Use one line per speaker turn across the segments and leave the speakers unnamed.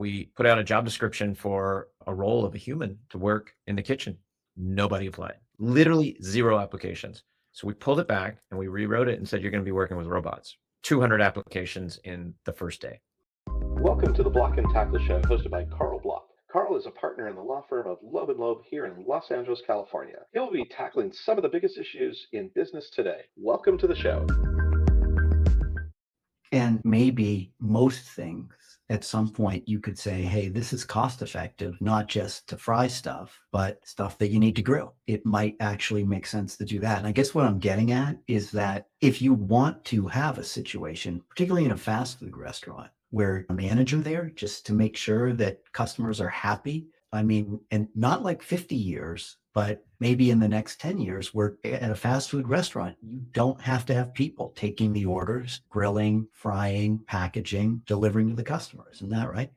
we put out a job description for a role of a human to work in the kitchen. Nobody applied. Literally zero applications. So we pulled it back and we rewrote it and said, you're going to be working with robots. 200 applications in the first day.
Welcome to the Block and Tackle Show, hosted by Karl Block. Karl is a partner in the law firm of Loeb and Loeb here in Los Angeles, California. He'll be tackling some of the biggest issues in business today. Welcome to the show.
And maybe most things at some point you could say, hey, this is cost effective, not just to fry stuff, but stuff that you need to grill. It might actually make sense to do that. And I guess what I'm getting at is that if you want to have a situation, particularly in a fast food restaurant, where a manager there just to make sure that customers are happy. I mean, and not like 50 years, but maybe in the next 10 years, where at a fast food restaurant, you don't have to have people taking the orders, grilling, frying, packaging, delivering to the customers. Isn't that right?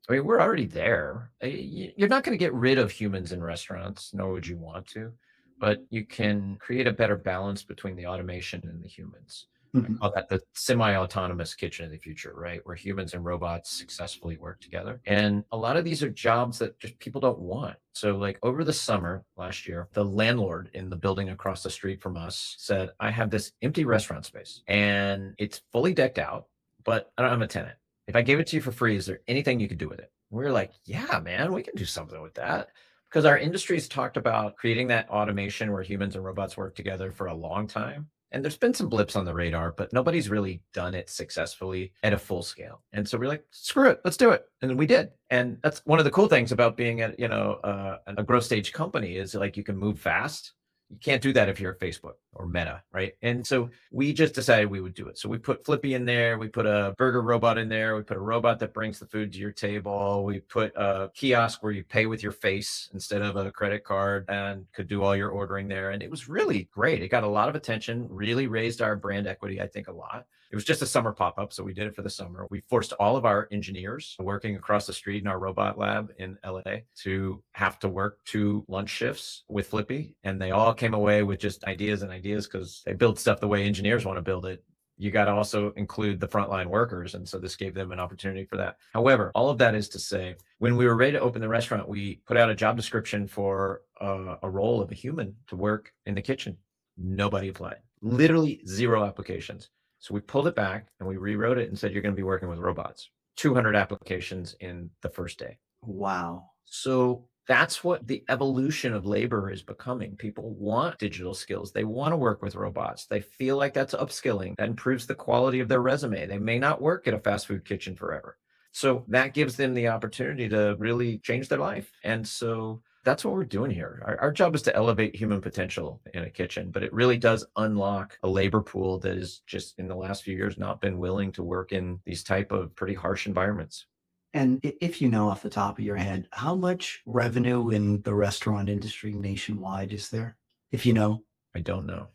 I mean, we're already there. You're not going to get rid of humans in restaurants, nor would you want to, but you can create a better balance between the automation and the humans. I call that the semi-autonomous kitchen of the future, right? Where humans and robots successfully work together. And a lot of these are jobs that just people don't want. So like over the summer last year, the landlord in the building across the street from us said, I have this empty restaurant space and it's fully decked out, but I don't have a tenant. If I gave it to you for free, is there anything you could do with it? We were like, yeah, man, we can do something with that. Because our industry's talked about creating that automation where humans and robots work together for a long time. And there's been some blips on the radar, but nobody's really done it successfully at a full scale. And so we're like, screw it, let's do it. And we did. And that's one of the cool things about being at, a growth stage company is like you can move fast. You can't do that if you're at Facebook or Meta, right? And so we just decided we would do it. So we put Flippy in there. We put a burger robot in there. We put a robot that brings the food to your table. We put a kiosk where you pay with your face instead of a credit card and could do all your ordering there. And it was really great. It got a lot of attention, really raised our brand equity, I think, a lot. It was just a summer pop-up, so we did it for the summer. We forced all of our engineers working across the street in our robot lab in LA to have to work 2 lunch shifts with Flippy, and they all came away with just ideas and ideas because they build stuff the way engineers want to build it. You got to also include the frontline workers, and so this gave them an opportunity for that. However, all of that is to say, when we were ready to open the restaurant, we put out a job description for a role of a human to work in the kitchen. Nobody applied. Literally zero applications. So we pulled it back and we rewrote it and said, you're going to be working with robots. 200 applications in the first day.
Wow.
So that's what the evolution of labor is becoming. People want digital skills. They want to work with robots. They feel like that's upskilling. That improves the quality of their resume. They may not work at a fast food kitchen forever. So that gives them the opportunity to really change their life. And so that's what we're doing here. Our job is to elevate human potential in a kitchen, but it really does unlock a labor pool that is just in the last few years not been willing to work in these type of pretty harsh environments.
And if you know off the top of your head, how much revenue in the restaurant industry nationwide is there? If you know.
I don't know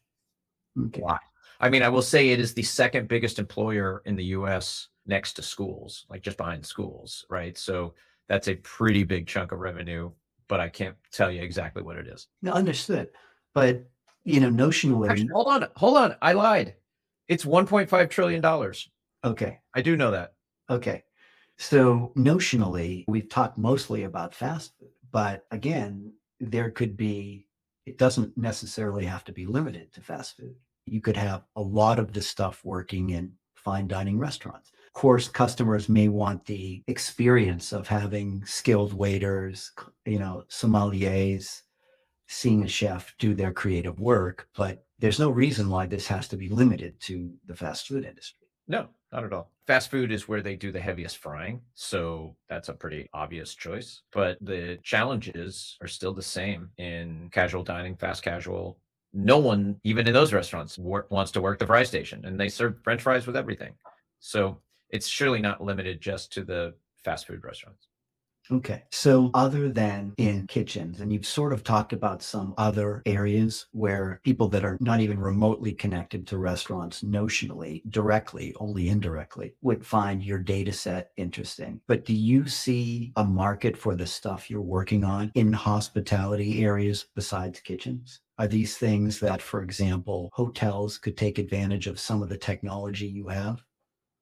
Okay.
why. I mean, I will say it is the second biggest employer in the US next to schools, like just behind schools, right? So that's a pretty big chunk of revenue, but I can't tell you exactly what it is.
No, understood. But, notionally.
Actually, hold on. I lied. It's $1.5 trillion.
Okay.
I do know that.
Okay. So notionally, we've talked mostly about fast food, but again, it doesn't necessarily have to be limited to fast food. You could have a lot of this stuff working in fine dining restaurants. Of course, customers may want the experience of having skilled waiters, sommeliers, seeing a chef do their creative work, but there's no reason why this has to be limited to the fast food industry.
No, not at all. Fast food is where they do the heaviest frying. So that's a pretty obvious choice. But the challenges are still the same in casual dining, fast casual. No one, even in those restaurants, wants to work the fry station, and they serve French fries with everything. So it's surely not limited just to the fast food restaurants.
Okay. So other than in kitchens, and you've sort of talked about some other areas where people that are not even remotely connected to restaurants notionally, directly, only indirectly, would find your data set interesting. But do you see a market for the stuff you're working on in hospitality areas besides kitchens? Are these things that, for example, hotels could take advantage of some of the technology you have?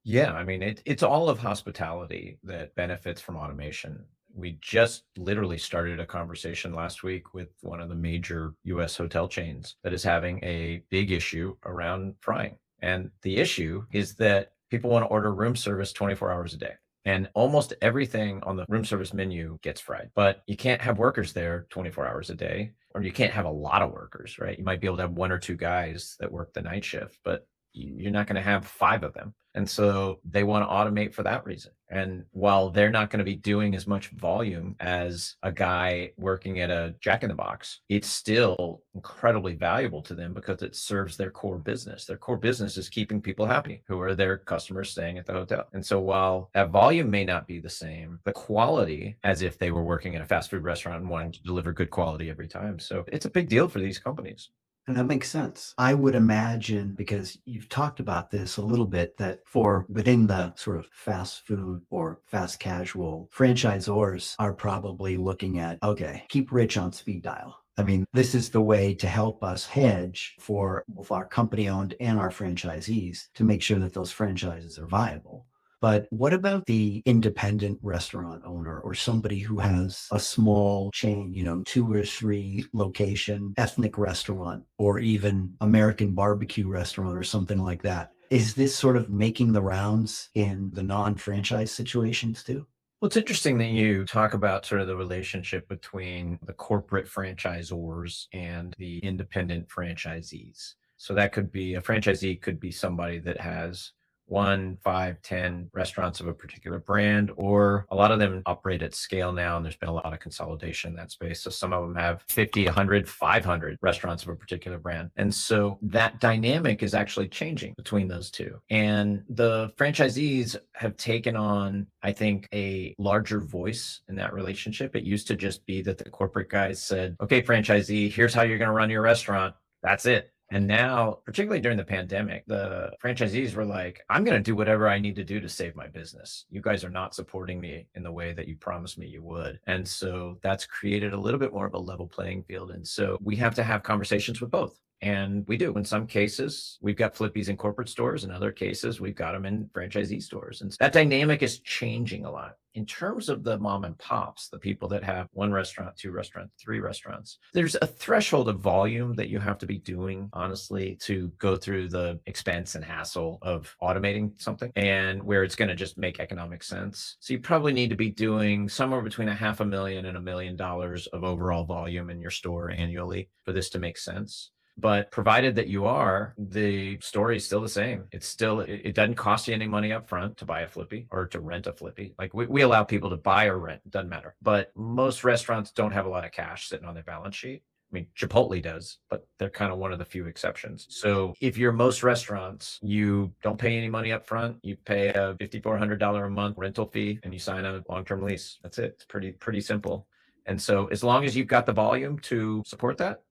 Yeah, I mean, it's all of hospitality that benefits from automation. We just literally started a conversation last week with one of the major US hotel chains that is having a big issue around frying. And the issue is that people want to order room service 24 hours a day. And almost everything on the room service menu gets fried, but you can't have workers there 24 hours a day, or you can't have a lot of workers, right? You might be able to have one or two guys that work the night shift, but you're not going to have five of them. And so they want to automate for that reason. And while they're not going to be doing as much volume as a guy working at a Jack in the Box, it's still incredibly valuable to them because it serves their core business. Their core business is keeping people happy, who are their customers staying at the hotel. And so while that volume may not be the same, the quality, as if they were working in a fast food restaurant and wanting to deliver good quality every time. So it's a big deal for these companies.
And that makes sense. I would imagine, because you've talked about this a little bit, that for within the sort of fast food or fast casual, franchisors are probably looking at, okay, keep rich on speed dial. I mean, this is the way to help us hedge for both our company owned and our franchisees to make sure that those franchises are viable. But what about the independent restaurant owner or somebody who has a small chain, 2 or 3 location ethnic restaurant or even American barbecue restaurant or something like that? Is this sort of making the rounds in the non-franchise situations too?
Well, it's interesting that you talk about sort of the relationship between the corporate franchisors and the independent franchisees. So that could be a franchisee, could be somebody that has one, five, 10 restaurants of a particular brand, or a lot of them operate at scale now. And there's been a lot of consolidation in that space. So some of them have 50, 100, 500 restaurants of a particular brand. And so that dynamic is actually changing between those two. And the franchisees have taken on, I think, a larger voice in that relationship. It used to just be that the corporate guys said, okay, franchisee, here's how you're going to run your restaurant. That's it. And now, particularly during the pandemic, the franchisees were like, I'm going to do whatever I need to do to save my business. You guys are not supporting me in the way that you promised me you would. And so that's created a little bit more of a level playing field. And so we have to have conversations with both. And we do. In some cases, we've got Flippies in corporate stores. In other cases, we've got them in franchisee stores. And that dynamic is changing a lot. In terms of the mom and pops, the people that have one restaurant, two restaurants, three restaurants, there's a threshold of volume that you have to be doing, honestly, to go through the expense and hassle of automating something and where it's going to just make economic sense. So you probably need to be doing somewhere between $500,000 and $1 million of overall volume in your store annually for this to make sense. But provided that you are, the story is still the same. It doesn't cost you any money up front to buy a Flippy or to rent a Flippy. Like we allow people to buy or rent, doesn't matter. But most restaurants don't have a lot of cash sitting on their balance sheet. I mean, Chipotle does, but they're kind of one of the few exceptions. So if you're most restaurants, you don't pay any money up front. You pay a $5,400 a month rental fee and you sign a long-term lease. That's it. It's pretty simple. And so as long as you've got the volume to support that,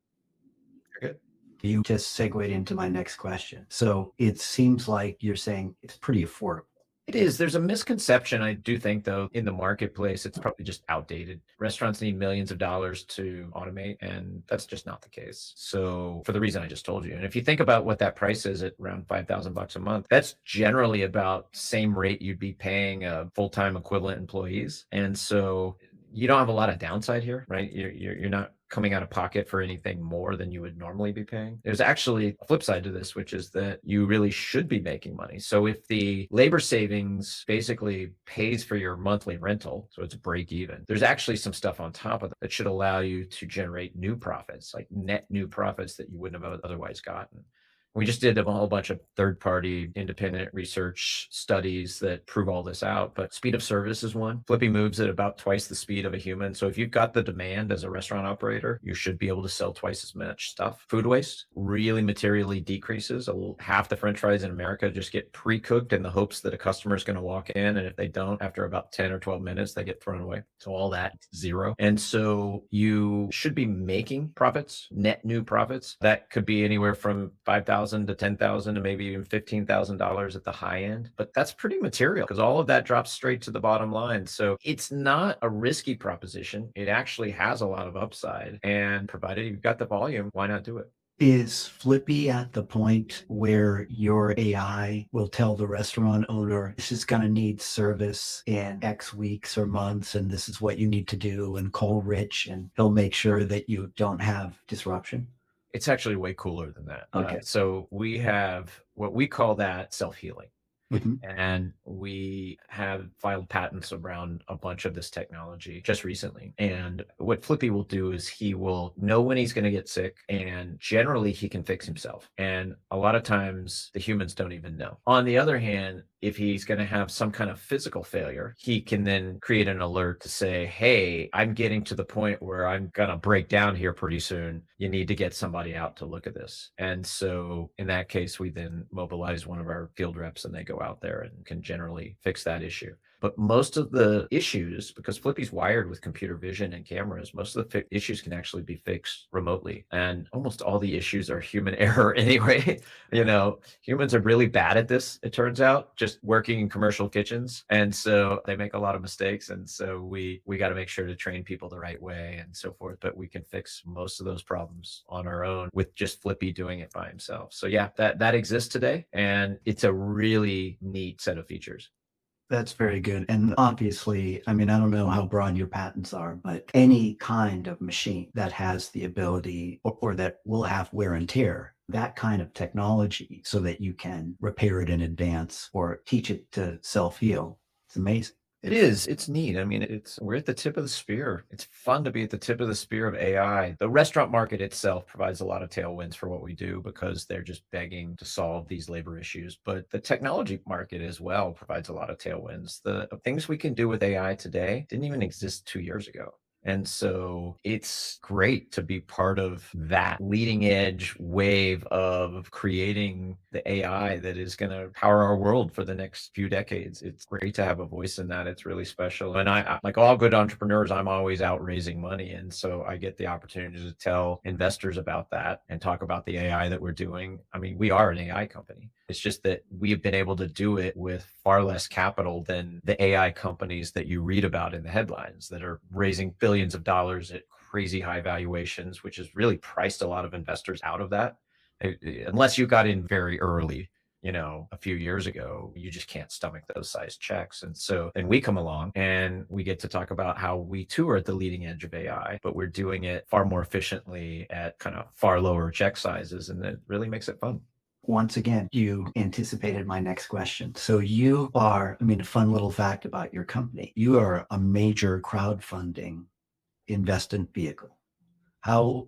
you're good.
You just segued into my next question. So it seems like you're saying it's pretty affordable.
It is. There's a misconception, I do think, though, in the marketplace. It's probably just outdated. Restaurants need millions of dollars to automate, and that's just not the case. So, for the reason I just told you, and if you think about what that price is at around $5,000 a month, that's generally about same rate you'd be paying a full-time equivalent employees. And so, you don't have a lot of downside here, right? You're not coming out of pocket for anything more than you would normally be paying. There's actually a flip side to this, which is that you really should be making money. So if the labor savings basically pays for your monthly rental, so it's break even, there's actually some stuff on top of that should allow you to generate new profits, like net new profits that you wouldn't have otherwise gotten. We just did a whole bunch of third-party independent research studies that prove all this out, but speed of service is one. Flippy moves at about twice the speed of a human. So if you've got the demand as a restaurant operator, you should be able to sell twice as much stuff. Food waste really materially decreases. Half the French fries in America just get pre-cooked in the hopes that a customer is going to walk in, and if they don't, after about 10 or 12 minutes, they get thrown away. So all that zero. And so you should be making profits, net new profits. That could be anywhere from 5,000 to 10,000 to maybe even $15,000 at the high end. But that's pretty material because all of that drops straight to the bottom line. So it's not a risky proposition. It actually has a lot of upside. And provided you've got the volume, why not do it?
Is Flippy at the point where your AI will tell the restaurant owner, this is going to need service in X weeks or months, and this is what you need to do, and call Rich, and he'll make sure that you don't have disruption?
It's actually way cooler than that.
Okay.
So we have what we call that self-healing.
Mhm.
And we have filed patents around a bunch of this technology just recently. And what Flippy will do is he will know when he's going to get sick, and generally he can fix himself. And a lot of times the humans don't even know. On the other hand, if he's going to have some kind of physical failure, he can then create an alert to say, hey, I'm getting to the point where I'm going to break down here pretty soon. You need to get somebody out to look at this. And so in that case, we then mobilize one of our field reps and they go out there and can generally fix that issue. But most of the issues, because Flippy's wired with computer vision and cameras, most of the issues can actually be fixed remotely. And almost all the issues are human error anyway. Humans are really bad at this, it turns out, just working in commercial kitchens. And so they make a lot of mistakes. And so we got to make sure to train people the right way and so forth. But we can fix most of those problems on our own with just Flippy doing it by himself. So yeah, that exists today. And it's a really neat set of features.
That's very good. And obviously, I mean, I don't know how broad your patents are, but any kind of machine that has the ability or that will have wear and tear, that kind of technology so that you can repair it in advance or teach it to self heal, it's amazing.
It is. It's neat. I mean, we're at the tip of the spear. It's fun to be at the tip of the spear of AI. The restaurant market itself provides a lot of tailwinds for what we do because they're just begging to solve these labor issues. But the technology market as well provides a lot of tailwinds. The things we can do with AI today didn't even exist 2 years ago. And so it's great to be part of that leading edge wave of creating the AI that is going to power our world for the next few decades. It's great to have a voice in that. It's really special. And like all good entrepreneurs, I'm always out raising money. And so I get the opportunity to tell investors about that and talk about the AI that we're doing. I mean, we are an AI company. It's just that we've been able to do it with far less capital than the AI companies that you read about in the headlines that are raising billions of dollars at crazy high valuations, which has really priced a lot of investors out of that. Unless you got in very early, a few years ago, you just can't stomach those size checks. And so then we come along and we get to talk about how we too are at the leading edge of AI, but we're doing it far more efficiently at kind of far lower check sizes. And it really makes it fun.
Once again, you anticipated my next question. So you are, I mean, a fun little fact about your company, you are a major crowdfunding investment vehicle.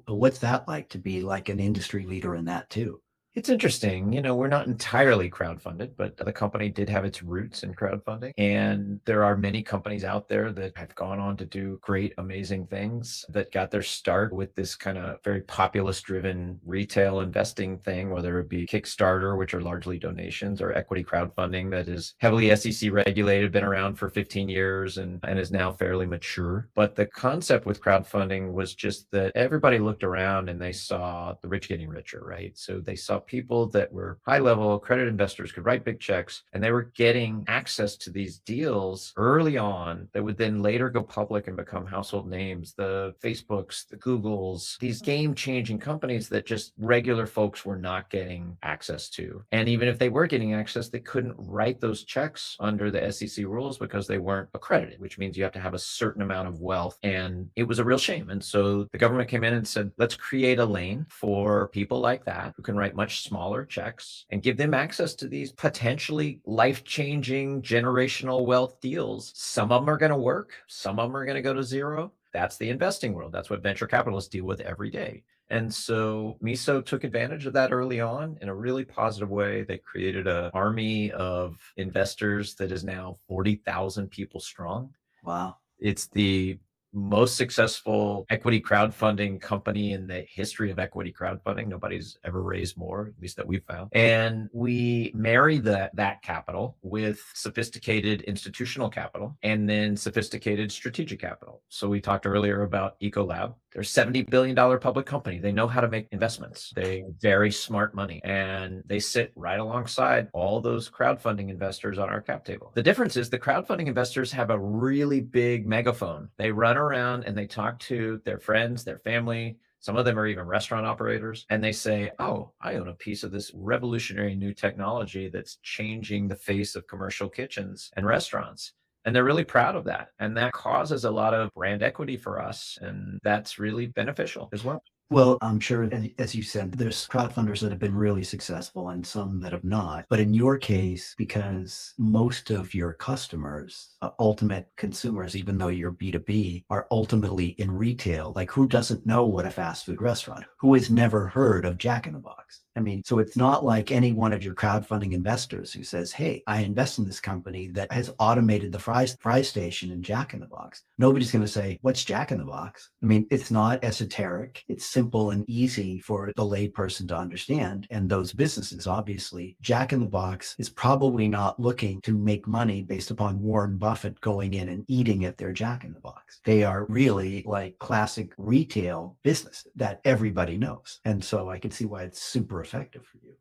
What's that like to be like an industry leader in that too?
It's interesting. We're not entirely crowdfunded, but the company did have its roots in crowdfunding. And there are many companies out there that have gone on to do great, amazing things that got their start with this kind of very populist driven retail investing thing, whether it be Kickstarter, which are largely donations, or equity crowdfunding that is heavily SEC regulated, been around for 15 years and is now fairly mature. But the concept with crowdfunding was just that everybody looked around and they saw the rich getting richer, right? So they saw people that were high level credit investors could write big checks and they were getting access to these deals early on that would then later go public and become household names, the Facebooks, the Googles, these game changing companies that just regular folks were not getting access to. And even if they were getting access, they couldn't write those checks under the SEC rules because they weren't accredited, which means you have to have a certain amount of wealth. And it was a real shame. And so the government came in and said, let's create a lane for people like that who can write much smaller checks and give them access to these potentially life-changing generational wealth deals. Some of them are going to work. Some of them are going to go to zero. That's the investing world. That's what venture capitalists deal with every day. And so Miso took advantage of that early on in a really positive way. They created an army of investors that is now 40,000 people strong.
Wow.
It's the most successful equity crowdfunding company in the history of equity crowdfunding. Nobody's ever raised more, at least that we've found. And we marry that capital with sophisticated institutional capital and then sophisticated strategic capital. So we talked earlier about Ecolab. They're a $70 billion public company. They know how to make investments. They very smart money and they sit right alongside all those crowdfunding investors on our cap table. The difference is the crowdfunding investors have a really big megaphone. They run around and they talk to their friends, their family, Some of them are even restaurant operators, and they say, "Oh, I own a piece of this revolutionary new technology that's changing the face of commercial kitchens and restaurants." And they're really proud of that. And that causes a lot of brand equity for us. And that's really beneficial as well.
Well, I'm sure, as you said, there's crowdfunders that have been really successful and some that have not. But in your case, because most of your customers, ultimate consumers, even though you're B2B, are ultimately in retail, like who doesn't know what a fast food restaurant? Who has never heard of Jack in the Box? I mean, so it's not like any one of your crowdfunding investors who says, "Hey, I invest in this company that has automated the fry station in Jack in the Box." Nobody's going to say, "What's Jack in the Box?" I mean, it's not esoteric. It's simple and easy for the layperson to understand. And those businesses, obviously, Jack in the Box is probably not looking to make money based upon Warren Buffett going in and eating at their Jack in the Box. They are really like classic retail business that everybody knows. And so I can see why it's super effective for you.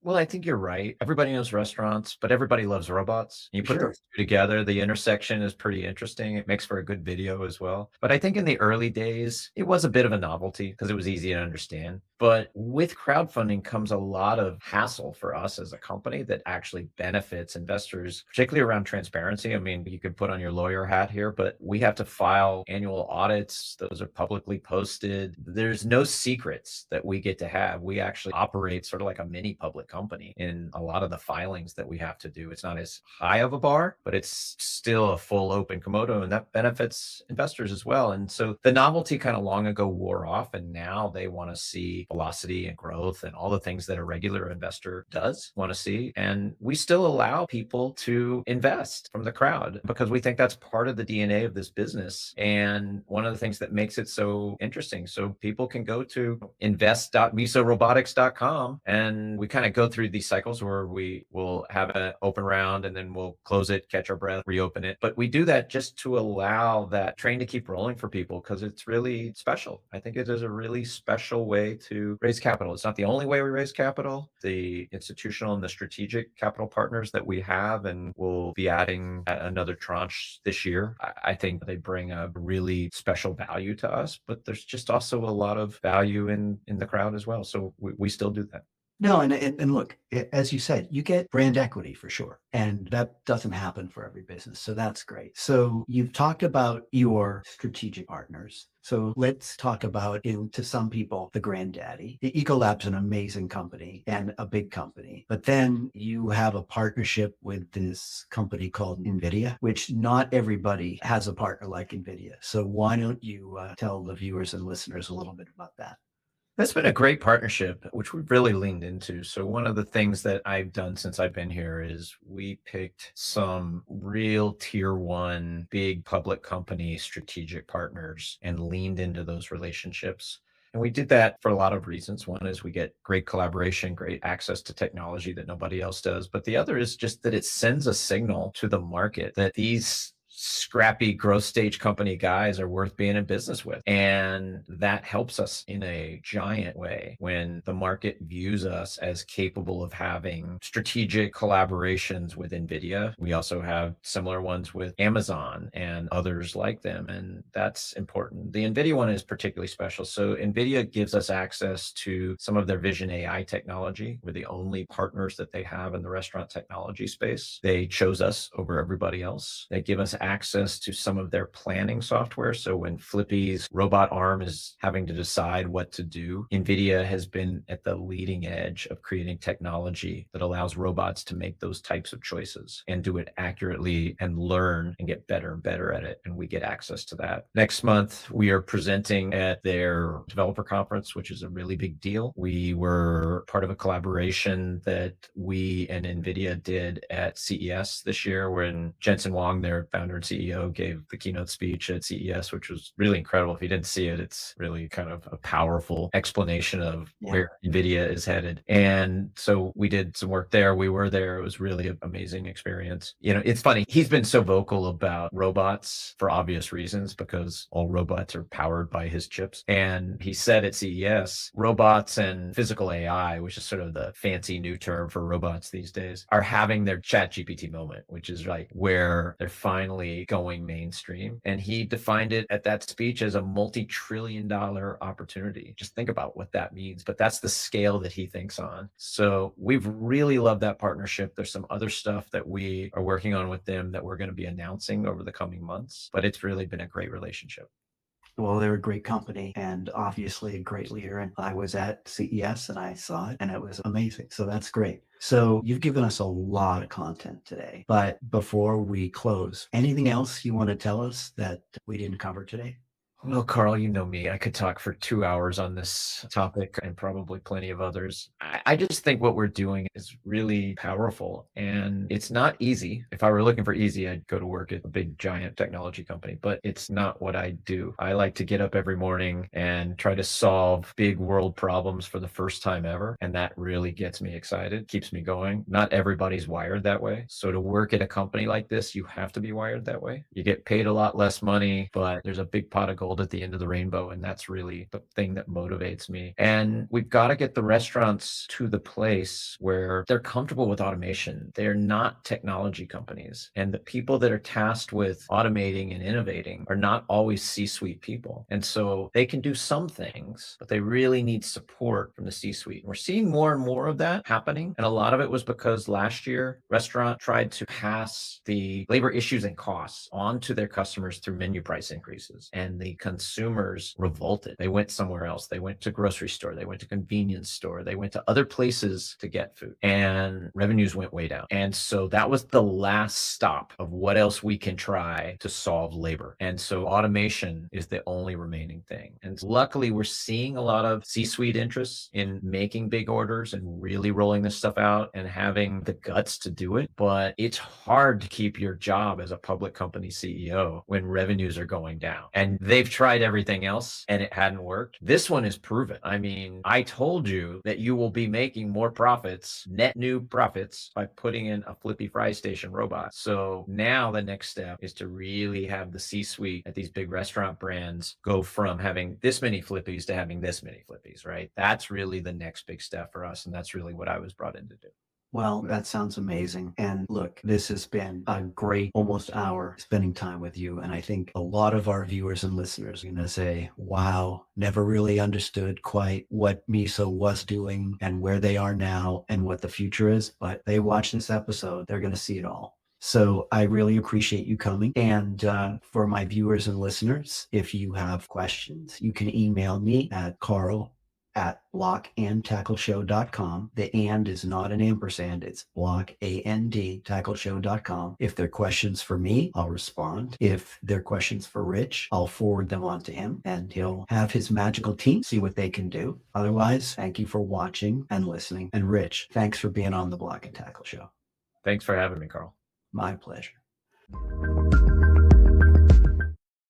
Well, I think you're right. Everybody knows restaurants, but everybody loves robots. You put
Sure.
those two together, the intersection is pretty interesting. It makes for a good video as well. But I think in the early days, it was a bit of a novelty because it was easy to understand. But with crowdfunding comes a lot of hassle for us as a company that actually benefits investors, particularly around transparency. I mean, you could put on your lawyer hat here, but we have to file annual audits. Those are publicly posted. There's no secrets that we get to have. We actually operate sort of like a mini public company in a lot of the filings that we have to do. It's not as high of a bar, but it's still a full open Komodo, and that benefits investors as well. And so the novelty kind of long ago wore off, and now they want to see velocity and growth and all the things that a regular investor does want to see. And we still allow people to invest from the crowd because we think that's part of the DNA of this business. And one of the things that makes it so interesting. So people can go to invest.misorobotics.com, and we kind of go through these cycles where we will have an open round and then we'll close it, catch our breath, reopen it. But we do that just to allow that train to keep rolling for people because it's really special. I think it is a really special way to raise capital. It's not the only way we raise capital. The institutional and the strategic capital partners that we have, and we'll be adding another tranche this year, I think they bring a really special value to us. But there's just also a lot of value in the crowd as well. So we still do that.
No, and look, as you said, you get brand equity for sure, and that doesn't happen for every business. So that's great. So you've talked about your strategic partners. So let's talk about, to some people, the granddaddy. The Ecolab's an amazing company and a big company, but then you have a partnership with this company called NVIDIA, which not everybody has a partner like NVIDIA. So why don't you tell the viewers and listeners a little bit about that?
That's been a great partnership, which we've really leaned into. So one of the things that I've done since I've been here is we picked some real tier one, big public company strategic partners and leaned into those relationships. And we did that for a lot of reasons. One is we get great collaboration, great access to technology that nobody else does. But the other is just that it sends a signal to the market that these scrappy growth stage company guys are worth being in business with. And that helps us in a giant way when the market views us as capable of having strategic collaborations with NVIDIA. We also have similar ones with Amazon and others like them. And that's important. The NVIDIA one is particularly special. So NVIDIA gives us access to some of their vision AI technology. We're the only partners that they have in the restaurant technology space. They chose us over everybody else. They give us access to some of their planning software. So when Flippy's robot arm is having to decide what to do, NVIDIA has been at the leading edge of creating technology that allows robots to make those types of choices and do it accurately and learn and get better and better at it. And we get access to that. Next month, we are presenting at their developer conference, which is a really big deal. We were part of a collaboration that we and NVIDIA did at CES this year when Jensen Huang, their founder and CEO, gave the keynote speech at CES, which was really incredible. If you didn't see it, it's really kind of a powerful explanation of where NVIDIA is headed. And so we did some work there. We were there. It was really an amazing experience. You know, it's funny. He's been so vocal about robots for obvious reasons because all robots are powered by his chips. And he said at CES, robots and physical AI, which is sort of the fancy new term for robots these days, are having their chat GPT moment, which is like where they're finally finally going mainstream. And he defined it at that speech as a multi-trillion-dollar opportunity. Just think about what that means. But that's the scale that he thinks on. So we've really loved that partnership. There's some other stuff that we are working on with them that we're going to be announcing over the coming months, but it's really been a great relationship.
Well, they're a great company and obviously a great leader. And I was at CES and I saw it and it was amazing. So that's great. So you've given us a lot of content today. But before we close, anything else you want to tell us that we didn't cover today?
Well, Carl, you know me. I could talk for 2 hours on this topic and probably plenty of others. I just think what we're doing is really powerful and it's not easy. If I were looking for easy, I'd go to work at a big, giant technology company, but it's not what I do. I like to get up every morning and try to solve big world problems for the first time ever. And that really gets me excited, keeps me going. Not everybody's wired that way. So to work at a company like this, you have to be wired that way. You get paid a lot less money, but there's a big pot of gold at the end of the rainbow. And that's really the thing that motivates me. And we've got to get the restaurants to the place where they're comfortable with automation. They're not technology companies. And the people that are tasked with automating and innovating are not always C-suite people. And so they can do some things, but they really need support from the C-suite. We're seeing more and more of that happening. And a lot of it was because last year, restaurant tried to pass the labor issues and costs on to their customers through menu price increases. And the consumers revolted. They went somewhere else. They went to grocery store. They went to convenience store. They went to other places to get food and revenues went way down. And so that was the last stop of what else we can try to solve labor. And so automation is the only remaining thing. And luckily we're seeing a lot of C-suite interests in making big orders and really rolling this stuff out and having the guts to do it. But it's hard to keep your job as a public company CEO when revenues are going down. And they've tried everything else and it hadn't worked. This one is proven. I mean, I told you that you will be making more profits, net new profits, by putting in a Flippy fry station robot. So now the next step is to really have the C-suite at these big restaurant brands go from having this many Flippies to having this many Flippies, right? That's really the next big step for us. And that's really what I was brought in to do.
Well, that sounds amazing. And look, this has been a great almost hour spending time with you. And I think a lot of our viewers and listeners are going to say, wow, never really understood quite what Miso was doing and where they are now and what the future is. But they watch this episode, they're going to see it all. So I really appreciate you coming. And for my viewers and listeners, if you have questions, you can email me at carl@blockandtackleshow.com. The and is not an ampersand, it's blockandtackleshow.com. If they're questions for me, I'll respond. If they're questions for Rich, I'll forward them on to him and he'll have his magical team see what they can do. Otherwise, thank you for watching and listening. And Rich, thanks for being on the Block and Tackle Show.
Thanks for having me, Carl.
My pleasure.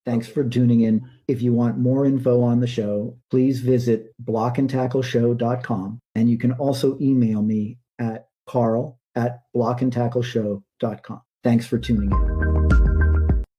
Thanks for tuning in. If you want more info on the show, please visit blockandtackleshow.com. And you can also email me at carl@blockandtackleshow.com. Thanks for tuning in.